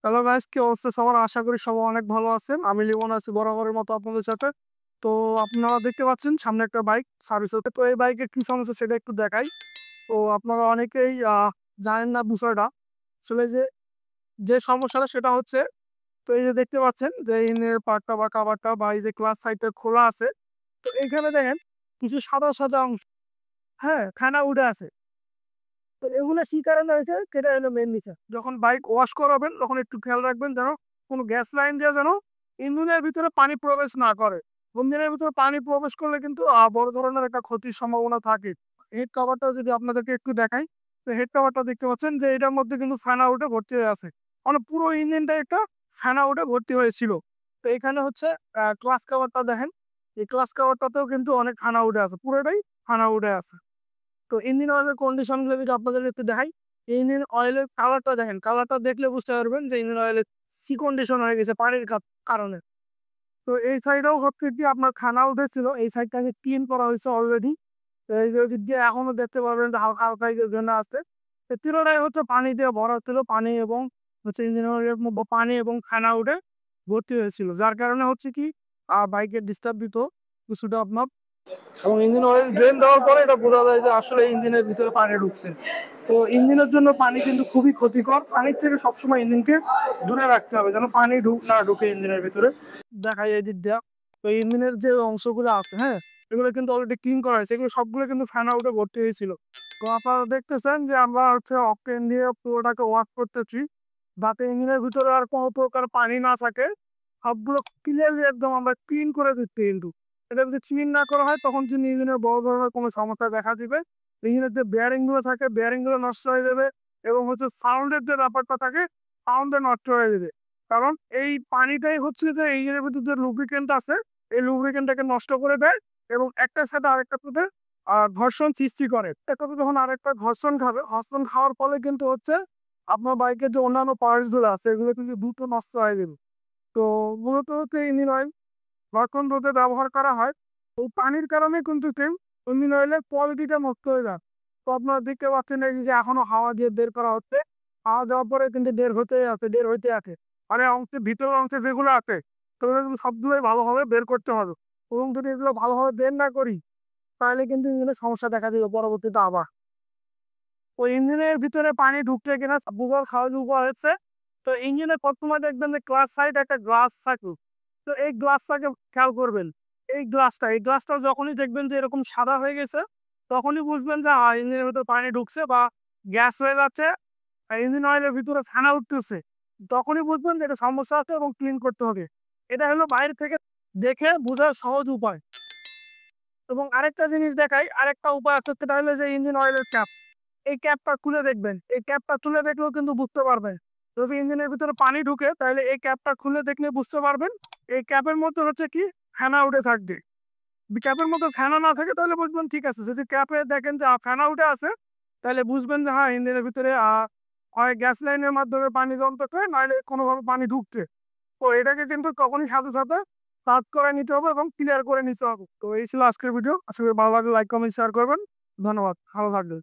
Hello guys, কি অবস্থা সবার? আশা করি সবাই অনেক ভালো আছেন। আমি লিমন আছি বরাবরের মতো আপনাদের সাথে। তো আপনারা দেখতে পাচ্ছেন সামনে একটা বাইক সার্ভিস হচ্ছে। তো এই বাইকের কি সমস্যা সেটা একটু দেখাই। তো আপনারা অনেকেই জানেন না বিষয়টা। আসলে যে যে সমস্যাটা সেটা হচ্ছে, তো এই যে দেখতে পাচ্ছেন যে ইঞ্জিনের পার্টটা বা কাভারটা বা এই যে ক্লাস সাইডটা খোলা আছে। তো এইখানে দেখেন কিছু সাদা সাদা অংশ, হ্যাঁ, ফেনা উঠে আছে। তো এগুলো কি কারণে হয়েছে সেটা হলো মেন বিষয়। যখন বাইক ওয়াশ করাবেন তখন একটু খেয়াল রাখবেন যেন কোনো গ্যাস লাইন দিয়ে যেন ইঞ্জিনের ভিতরে পানি প্রবেশ না করে। ইঞ্জিনের ভিতরে পানি প্রবেশ করলে কিন্তু বড় ধরনের একটা ক্ষতির সম্ভাবনা থাকে। হেড কভারটা যদি আপনাদেরকে একটু দেখাই, তো হেড কভারটা দেখতে পাচ্ছেন যে এটার মধ্যে কিন্তু ফ্যান আউটে ভর্তি হয়ে আছে। মানে পুরো ইঞ্জিনটা একটা ফ্যান আউটে ভর্তি হয়েছিল। তো এখানে হচ্ছে ক্লাস কভারটা দেখেন, এই ক্লাস কভারটাতেও কিন্তু অনেক ফ্যান আউটে আছে, পুরোটাই ফ্যান আউটে আছে। তো ইঞ্জিন অয়েলের কন্ডিশন গুলো যদি আপনাদের একটু দেখাই, ইঞ্জিন অয়েলের কালারটা দেখেন, কালারটা দেখলে বুঝতে পারবেন যে ইঞ্জিন অয়েলের সি কন্ডিশন হয়ে গেছে পানির কারণে। তো এই সাইডেও হচ্ছে কি আপনার খানা উঠেছিল, এই সাইডটাকে ক্লিন করা হয়েছে অলরেডি। তো এই যে দিক দিয়ে এখনো দেখতে পারবেন যে হালকা হালকা জন্য আসছে। তো তিনোটাই হচ্ছে পানি দিয়ে ভরা ছিল, পানি এবং হচ্ছে ইঞ্জিন অয়েলের মধ্যে পানি এবং খানা উঠে ভর্তি হয়েছিল, যার কারণে হচ্ছে কি বাইকের ডিস্টার্ব দিত কিছুটা আপনার। এবং ইঞ্জিন অয়েল ড্রেন দেওয়ার পরে এটা বোঝা যায় যে আসলে ইঞ্জিনের ভিতরে পানি ঢুকছে। তো ইঞ্জিনের জন্য পানি কিন্তু খুবই ক্ষতিকর। পানির থেকে সবসময় ইঞ্জিনকে দূরে রাখতে হবে যেন পানি না ঢুকে ইঞ্জিনের ভিতরে। দেখাই এই দিক দেওয়া। তো ইঞ্জিনের যে অংশগুলো আছে, হ্যাঁ, এগুলো কিন্তু অলরেডি ক্লিন করা হয়েছে, এগুলো সবগুলো কিন্তু ফ্যান আউটে ভর্তি হয়েছিল। তো আপনারা দেখতেছেন যে আমরা হচ্ছে অকটেন দিয়ে পুরোটাকে ওয়াশ করতেছি যাতে ইঞ্জিনের ভিতরে আর কোনো প্রকার পানি না থাকে। সবগুলো ক্লিয়ারলি একদম আমরা ক্লিন করে দিচ্ছি কিন্তু এটা যদি ক্লিন না করা হয় তখন কিন্তু ইঞ্জিনের বড় ধরনের কোনো সমস্যা দেখা দিবে। ইঞ্জিনের যে বেয়ারিং গুলো থাকে, বেয়ারিং গুলো নষ্ট হয়ে যাবে এবং হচ্ছে সাউন্ডের যে ব্যাপারটা থাকে, সাউন্ডে নষ্ট হয়ে যাবে। কারণ এই পানিটাই হচ্ছে যে ইঞ্জিনের ভিতরে যে লুব্রিকেন্ট আছে, এই লুব্রিকেন্টটাকে নষ্ট করে দেয় এবং একটার সাথে আরেকটার সাথে ঘর্ষণ সৃষ্টি করে। একটাতে যখন আরেকটা ঘর্ষণ খাবে, ঘর্ষণ খাওয়ার ফলে কিন্তু হচ্ছে আপনার বাইকের যে অন্যান্য পার্টস গুলো আছে এগুলো কিন্তু দ্রুত নষ্ট হয়ে যাবে। তো মূলত হচ্ছে ইঞ্জিন অয়েল রক্ষণ রোধে ব্যবহার করা হয়। এই পানির কারণে কিন্তু ইঞ্জিন অয়েলের কোয়ালিটিটা নষ্ট হয়ে যায়। তো আপনারা দেখতে পাচ্ছেন এই যে এখনো হাওয়া দিয়ে বের করা হচ্ছে, হাওয়া দেওয়ার পরে কিন্তু বের হইতে আছে। মানে অংশের ভিতরের অংশে যেগুলো আছে সেগুলো কিন্তু সবগুলোই ভালোভাবে বের করতে হবে। এবং যদি এগুলো ভালোভাবে বের না করি তাহলে কিন্তু ইঞ্জিনের সমস্যা দেখা দিবে পরবর্তীতে আবার। ওই ইঞ্জিনের ভিতরে পানি ঢুকছে কিনা বুঝার খাওয়ার উপর হচ্ছে। তো ইঞ্জিনের প্রথমে দেখবেন যে ক্লাস সাইড একটা গ্লাস থাকে। তো এই গ্লাসটাকে খেয়াল করবেন, এই গ্লাসটা যখনই দেখবেন যে এরকম সাদা হয়ে গেছে তখনই বুঝবেন যে ইঞ্জিনের ভিতরে পানি ঢুকছে বা গ্যাস হয়ে যাচ্ছে, ইঞ্জিন অয়েলের ভিতরে ফেনা উঠতেছে। তখনই বুঝবেন যে এটা সমস্যা আছে এবং ক্লিন করতে হবে। এটা হলো বাইরে থেকে দেখে বোঝার সহজ উপায়। এবং আরেকটা জিনিস দেখাই, আরেকটা উপায় আছে, সেটা হলো যে ইঞ্জিন অয়েলের ক্যাপ। এই ক্যাপটা খুলে দেখবেন, এই ক্যাপটা খুলে দেখলেও কিন্তু বুঝতে পারবেন যদি ইঞ্জিনের ভিতরে পানি ঢুকে, তাহলে এই ক্যাপটা খুলে দেখলে বুঝতে পারবেন এই ক্যাপের মধ্যে হচ্ছে কি ফেনা উঠে থাকবে। ক্যাপের মধ্যে ফেনা না থাকে তাহলে বুঝবেন ঠিক আছে। যদি ক্যাপে দেখেন যে ফেনা উঠে আছে তাহলে বুঝবেন যে হ্যাঁ ইঞ্জিনের ভিতরে হয় গ্যাস লাইনের মাধ্যমে পানি জমতেছে নাহলে কোনোভাবে পানি ঢুকছে। তো এটাকে কিন্তু তখনই সাথে সাথে সার্চ করে নিতে হবে এবং ক্লিয়ার করে নিতে হবে। তো এই ছিল আজকের ভিডিও। আশা করি ভালো লাগলে লাইক কমেন্ট শেয়ার করবেন। ধন্যবাদ, ভালো থাকবেন।